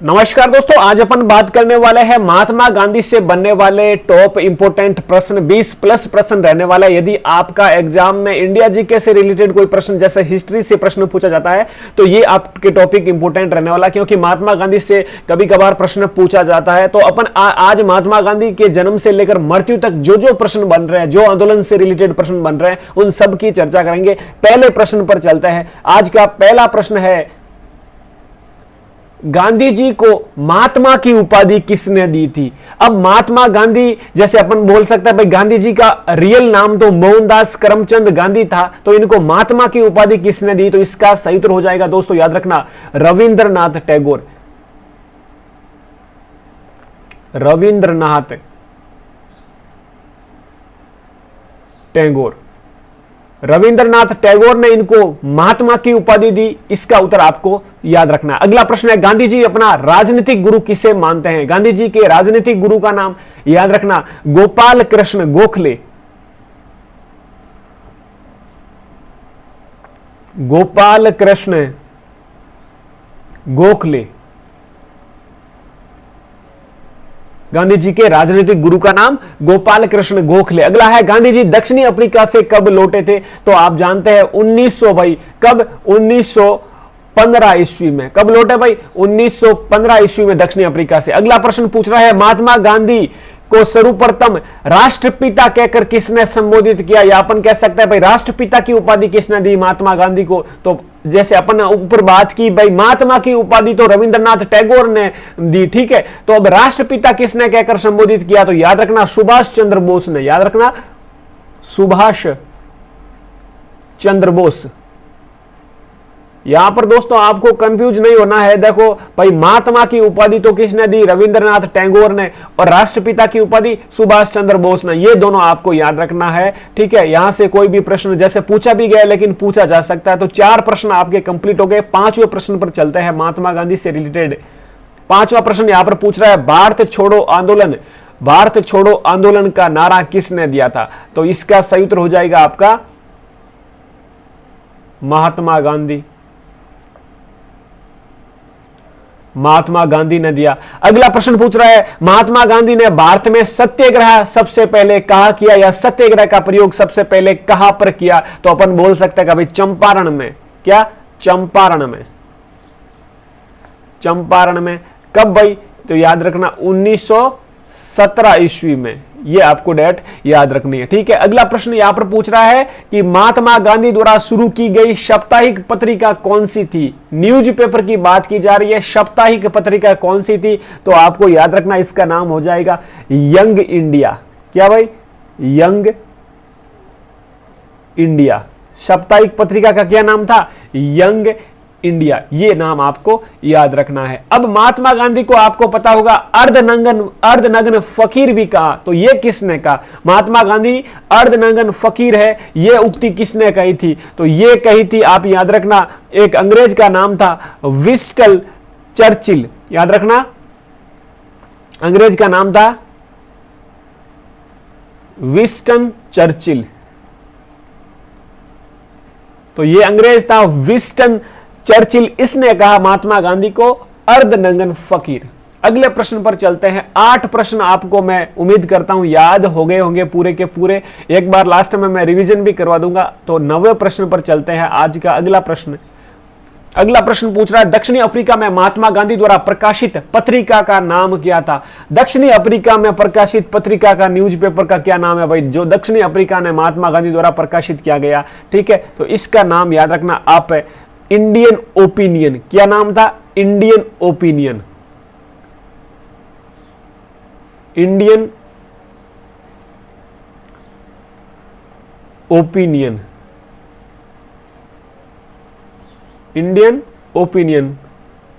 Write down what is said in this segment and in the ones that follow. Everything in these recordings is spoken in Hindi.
नमस्कार दोस्तों, आज अपन बात करने वाले हैं महात्मा गांधी से बनने वाले टॉप इंपोर्टेंट प्रश्न। 20 प्लस प्रश्न रहने वाला है। यदि आपका एग्जाम में इंडिया जीके से रिलेटेड कोई प्रश्न जैसे हिस्ट्री से प्रश्न पूछा जाता है तो ये आपके टॉपिक इंपोर्टेंट रहने वाला, क्योंकि महात्मा गांधी से कभी कभार प्रश्न पूछा जाता है। तो अपन आज महात्मा गांधी के जन्म से लेकर मृत्यु तक जो जो प्रश्न बन रहे हैं, जो आंदोलन से रिलेटेड प्रश्न बन रहे हैं, उन सब की चर्चा करेंगे। पहले प्रश्न पर चलते हैं। आज का पहला प्रश्न है, गांधी जी को महात्मा की उपाधि किसने दी थी? अब महात्मा गांधी, जैसे अपन बोल सकते हैं भाई गांधी जी का रियल नाम तो मोहनदास करमचंद गांधी था, तो इनको महात्मा की उपाधि किसने दी? तो इसका सही उत्तर हो जाएगा दोस्तों, याद रखना, रविंद्रनाथ टैगोर। रविंद्रनाथ टैगोर, रविंद्रनाथ टैगोर ने इनको महात्मा की उपाधि दी। इसका उत्तर आपको याद रखना है। अगला प्रश्न है, गांधी जी अपना राजनीतिक गुरु किसे मानते हैं? गांधी जी के राजनीतिक गुरु का नाम याद रखना, गोपाल कृष्ण गोखले। गोपाल कृष्ण गोखले गांधी जी के राजनीतिक गुरु का नाम गोपाल कृष्ण गोखले। अगला है, गांधी जी दक्षिणी अफ्रीका से कब लौटे थे? तो आप जानते हैं 1900 भाई, कब? 1915 ईस्वी में। कब लौटे भाई? 1915 ईस्वी में दक्षिणी अफ्रीका से। अगला प्रश्न पूछ रहा है, महात्मा गांधी को सर्वप्रथम राष्ट्रपिता कहकर किसने संबोधित किया? या अपन कह सकते हैं भाई राष्ट्रपिता की उपाधि किसने दी महात्मा गांधी को? तो जैसे अपन ऊपर बात की भाई महात्मा की उपाधि तो रविंद्रनाथ टैगोर ने दी, ठीक है। तो अब राष्ट्रपिता किसने कहकर संबोधित किया? तो याद रखना, सुभाष चंद्र बोस ने। याद रखना, सुभाष चंद्र बोस। यहां पर दोस्तों आपको कंफ्यूज नहीं होना है। देखो भाई, महात्मा की उपाधि तो किसने दी? रविंद्रनाथ टैगोर ने, और राष्ट्रपिता की उपाधि सुभाष चंद्र बोस ने। ये दोनों आपको याद रखना है, ठीक है। यहां से कोई भी प्रश्न जैसे पूछा भी गया लेकिन पूछा जा सकता है। तो 4 प्रश्न आपके कंप्लीट हो गए। 5वें प्रश्न पर चलते हैं, महात्मा गांधी से रिलेटेड। 5वां प्रश्न यहां पर पूछ रहा है, भारत छोड़ो आंदोलन, भारत छोड़ो आंदोलन का नारा किसने दिया था? तो इसका सही उत्तर हो जाएगा आपका महात्मा गांधी। महात्मा गांधी ने दिया। अगला प्रश्न पूछ रहा है, महात्मा गांधी ने भारत में सत्याग्रह सबसे पहले कहां किया? या सत्याग्रह का प्रयोग सबसे पहले कहां पर किया? तो अपन बोल सकते हैं कि भाई चंपारण में। क्या? चंपारण में। चंपारण में कब भाई? तो याद रखना 1917 ईस्वी में। ये आपको डेट याद रखनी है, ठीक है। अगला प्रश्न यहां पर पूछ रहा है कि महात्मा गांधी द्वारा शुरू की गई साप्ताहिक पत्रिका कौन सी थी? न्यूज़पेपर की बात की जा रही है, साप्ताहिक पत्रिका कौन सी थी? तो आपको याद रखना, इसका नाम हो जाएगा यंग इंडिया। क्या भाई? Young India. साप्ताहिक पत्रिका का क्या नाम था? Young India. ये नाम आपको याद रखना है। अब महात्मा गांधी को आपको पता होगा अर्धनग्न फकीर भी कहा। तो ये किसने कहा? महात्मा गांधी अर्धनग्न फकीर है, ये उक्ति किसने कही थी? तो ये कही थी, आप याद रखना, एक अंग्रेज का नाम था विंस्टन चर्चिल। याद रखना, अंग्रेज का नाम था विंस्टन चर्चिल। तो ये अंग्रेज था विंस्टन चर्चिल, इसने कहा महात्मा गांधी को अर्धनग्न फकीर। अगले प्रश्न पर चलते हैं। 8 प्रश्न आपको मैं उम्मीद करता हूं याद हो गए होंगे पूरे के पूरे। एक बार लास्ट में मैं रिवीजन भी करवा दूंगा। तो 9वें प्रश्न पर चलते हैं। आज का अगला प्रश्न। अगला प्रश्न पूछ रहा है, दक्षिणी अफ्रीका में महात्मा गांधी द्वारा प्रकाशित पत्रिका का नाम क्या था? दक्षिणी अफ्रीका में प्रकाशित पत्रिका का, न्यूज़पेपर का क्या नाम है भाई, जो दक्षिणी अफ्रीका ने महात्मा गांधी द्वारा प्रकाशित किया गया, ठीक है। तो इसका नाम याद रखना आप, इंडियन ओपिनियन। क्या नाम था? Indian opinion. Indian opinion. Indian opinion,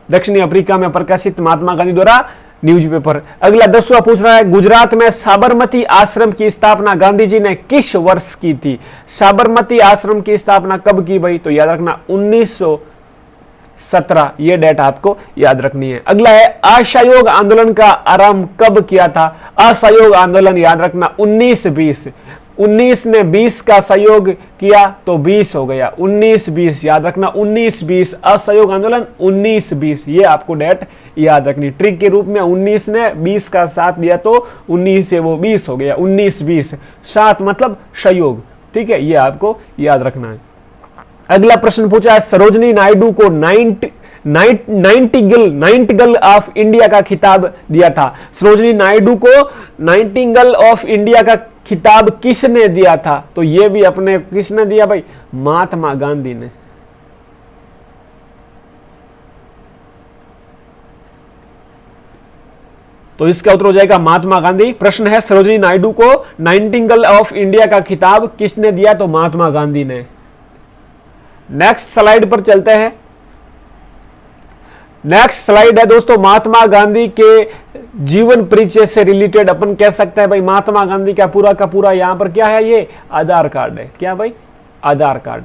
दक्षिणी अफ्रीका में प्रकाशित महात्मा गांधी द्वारा न्यूज़पेपर। अगला 10वां पूछ रहा है, गुजरात में साबरमती आश्रम की स्थापना गांधी जी ने किस वर्ष की थी? साबरमती आश्रम की स्थापना कब की भाई? तो याद रखना 1917। ये डेट आपको याद रखनी है। अगला है, असहयोग आंदोलन का आरंभ कब किया था? असहयोग आंदोलन याद रखना 1920। 19 ने 20 का सहयोग किया तो 20 हो गया, 19-20 याद रखना, 19-20 असहयोग आंदोलन 19-20, ये आपको डेट याद रखनी ट्रिक के रूप में। 19 ने 20 का साथ दिया तो 19 से वो 20 हो गया, 19-20 साथ मतलब सहयोग, ठीक है, ये आपको याद रखना है। अगला प्रश्न पूछा है, सरोजनी नायडू को नाइटिंगेल ऑफ इंडिया का खिताब दिया था। सरोजनी नायडू को नाइटिंगेल ऑफ इंडिया का खिताब किसने दिया था? तो ये भी अपने किसने दिया भाई? महात्मा गांधी ने। तो इसका उत्तर हो जाएगा महात्मा गांधी। प्रश्न है, सरोजनी नायडू को नाइटिंगेल ऑफ इंडिया का खिताब किसने दिया? तो महात्मा गांधी ने। नेक्स्ट स्लाइड पर चलते हैं। नेक्स्ट स्लाइड है दोस्तों महात्मा गांधी के जीवन परिचय से रिलेटेड अपन कह सकते हैं भाई महात्मा गांधी का पूरा यहां पर क्या है? ये आधार कार्ड है। क्या भाई? आधार कार्ड।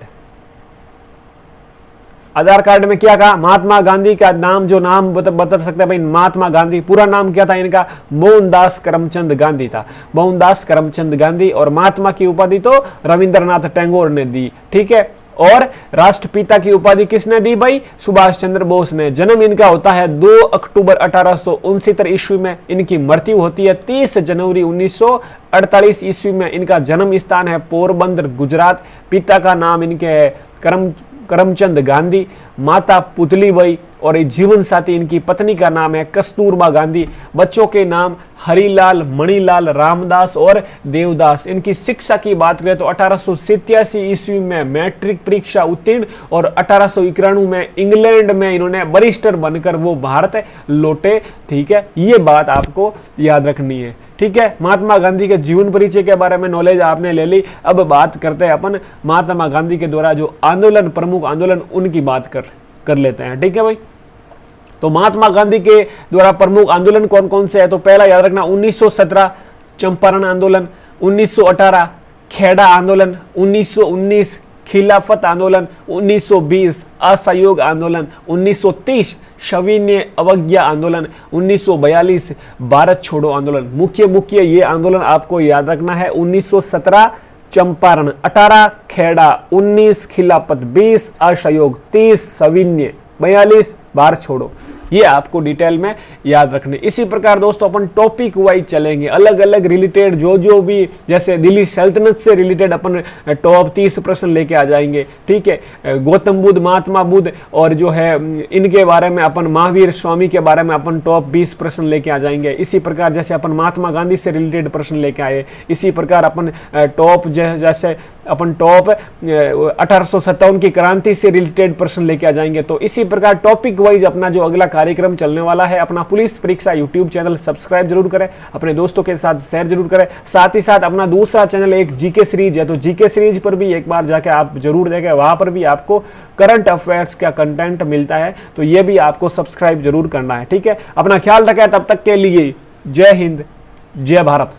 आधार कार्ड में क्या कहा? महात्मा गांधी का नाम, जो नाम बता सकते हैं भाई, महात्मा गांधी पूरा नाम क्या था इनका? मोहनदास करमचंद गांधी था, मोहनदास करमचंद गांधी। और महात्मा की उपाधि तो रविंद्रनाथ टैगोर ने दी, ठीक है। और राष्ट्रपिता की उपाधि किसने दी भाई? सुभाष चंद्र बोस ने। जन्म इनका होता है 2 अक्टूबर 1869 ईस्वी में। इनकी मृत्यु होती है 30 जनवरी 1948 ईस्वी में। इनका जन्म स्थान है पोरबंदर, गुजरात। पिता का नाम इनके है करमचंद गांधी, माता पुतलीबाई और जीवन साथी इनकी पत्नी का नाम है कस्तूरबा गांधी। बच्चों के नाम हरिलाल, मणिलाल, रामदास और देवदास। इनकी शिक्षा की बात करें तो 1887 ईस्वी में मैट्रिक परीक्षा उत्तीर्ण और 1891 में इंग्लैंड में इन्होंने बैरिस्टर बनकर वो भारत लौटे, ठीक है। ये बात आपको याद रखनी है, ठीक है। महात्मा गांधी के जीवन परिचय के बारे में नॉलेज आपने ले ली। अब बात करते हैं अपन महात्मा गांधी के द्वारा जो आंदोलन, प्रमुख आंदोलन, उनकी बात कर लेते हैं, ठीक है भाई। तो महात्मा गांधी के द्वारा प्रमुख आंदोलन कौन कौन से है? तो पहला याद रखना 1917 चंपारण आंदोलन, 1918 खेड़ा आंदोलन, 1919 खिलाफत आंदोलन, 1920 असहयोग आंदोलन, 1930 सविनय अवज्ञा आंदोलन, 1942 भारत छोड़ो आंदोलन। मुख्य ये आंदोलन आपको याद रखना है। 1917 चंपारण, 18 खेड़ा, 19 खिलाफत, 20 असहयोग, 30 सविनय, 42 भारत छोड़ो। ये आपको डिटेल में याद रखने। इसी प्रकार दोस्तों अपन टॉपिक वाइज चलेंगे, अलग अलग रिलेटेड जो भी, जैसे दिल्ली सल्तनत से रिलेटेड अपन टॉप 30 प्रश्न लेके आ जाएंगे, ठीक है। गौतम बुद्ध, महात्मा बुद्ध और जो है इनके बारे में अपन, महावीर स्वामी के बारे में अपन टॉप 20 प्रश्न लेके आ जाएंगे। इसी प्रकार जैसे अपन महात्मा गांधी से रिलेटेड प्रश्न लेके आए, इसी प्रकार अपन टॉप जैसे अपन टॉप 1857 की क्रांति से रिलेटेड प्रश्न लेके आ जाएंगे। तो इसी प्रकार टॉपिक वाइज अपना जो अगला कार्यक्रम चलने वाला है, अपना पुलिस परीक्षा यूट्यूब चैनल सब्सक्राइब जरूर करें, अपने दोस्तों के साथ शेयर जरूर करें। साथ ही साथ अपना दूसरा चैनल एक जीके सीरीज है, तो जीके सीरीज पर भी एक बार जाके आप जरूर देखें, वहां पर भी आपको करंट अफेयर्स का कंटेंट मिलता है, तो ये भी आपको सब्सक्राइब जरूर करना है, ठीक है। अपना ख्याल रखें, तब तक के लिए जय हिंद, जय भारत।